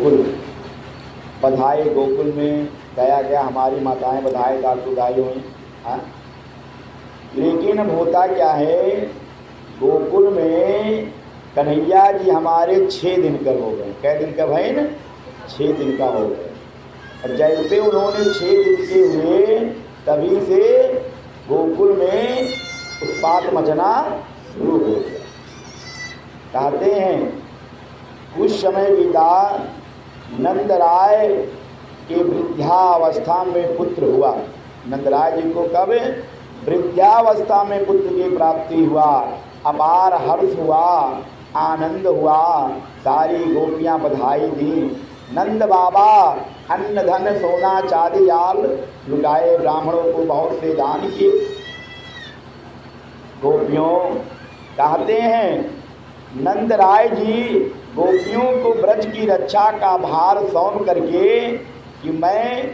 गोकुल, बधाई गोकुल में गया गया, हमारी माताएं बधाई दाई हुई। हाँ, लेकिन अब होता क्या है, गोकुल में कन्हैया जी हमारे 6 दिन का हो गए। कै दिन का भाई न? 6 दिन का हो गए। और जैसे उन्होंने 6 दिन के हुए तभी से गोकुल में उत्पात मचना शुरू हो गया। कहते हैं कुछ समय बीता, नंदराय के वृद्धावस्था में पुत्र हुआ। नंदराय जी को कब वृद्धावस्था में पुत्र की प्राप्ति हुआ, अपार हर्ष हुआ, आनंद हुआ, सारी गोपियां बधाई दी। नंद बाबा अन्न धन सोना चांदी जाल लुटाए, ब्राह्मणों को बहुत से दान किए। गोपियों कहते हैं नंदराय जी गोपियों को ब्रज की रक्षा का भार सौंप करके कि मैं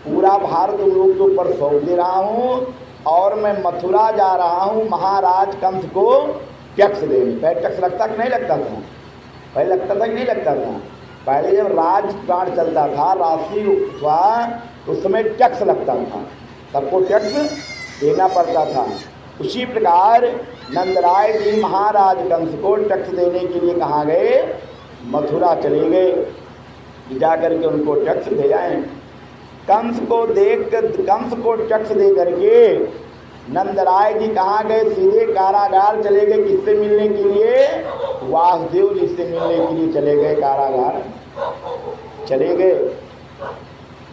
पूरा भार तुम लोग के ऊपर सौंप दे रहा हूँ और मैं मथुरा जा रहा हूँ महाराज कंस को टैक्स देने। पहले टैक्स लगता कि नहीं लगता था? पहले लगता था कि नहीं लगता था? पहले जब राजकाज चलता था, राशि था, उस समय टैक्स लगता था, सबको टैक्स देना पड़ता था। उसी प्रकार नंदराय जी महाराज कंस को टैक्स देने के लिए कहाँ गए? मथुरा चले गए, जा करके उनको टैक्स दे आए। कंस को टैक्स दे करके नंदराय जी कहाँ गए? सीधे कारागार चले गए। किससे मिलने के लिए? वासुदेव जी से मिलने के लिए चले गए, कारागार चले गए।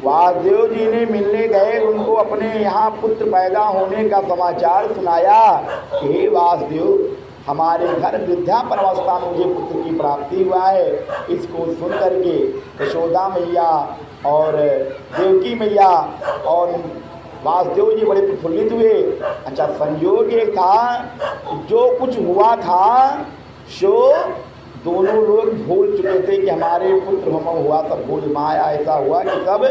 वासुदेव जी ने मिलने गए, उनको अपने यहाँ पुत्र पैदा होने का समाचार सुनाया कि हे वासुदेव, हमारे घर वृद्धावस्था में मुझे पुत्र की प्राप्ति हुआ है। इसको सुन करके यशोदा मैया और देवकी मैया और वासुदेव जी बड़े प्रफुल्लित हुए। अच्छा, संयोग ये था जो कुछ हुआ था सो दोनों लोग भूल चुके थे कि हमारे पुत्र होम हुआ, सब भूल, माया ऐसा हुआ कि सब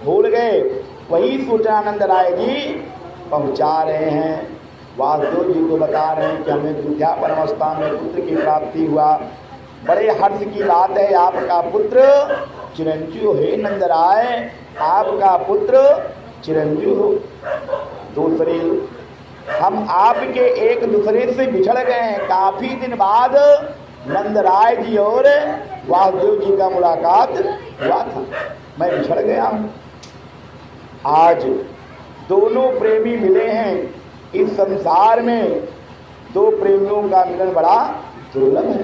भूल गए। वही सूचना नंदराय जी पहुंचा रहे हैं, वासुदेव जी को बता रहे हैं कि हमें वृद्धावस्था में पुत्र की प्राप्ति हुआ। बड़े हर्ष की बात है, आपका पुत्र चिरंजीव है नंदराय, आपका पुत्र चिरंजीव हो। दूसरी, हम आपके एक दूसरे से बिछड़ गए हैं। काफ़ी दिन बाद नंदराय जी और वासुदेव जी का मुलाकात हुआ था, मैं बिछड़ गया हूँ। आज दोनों प्रेमी मिले हैं। इस संसार में दो प्रेमियों का मिलन बड़ा दुर्लभ है।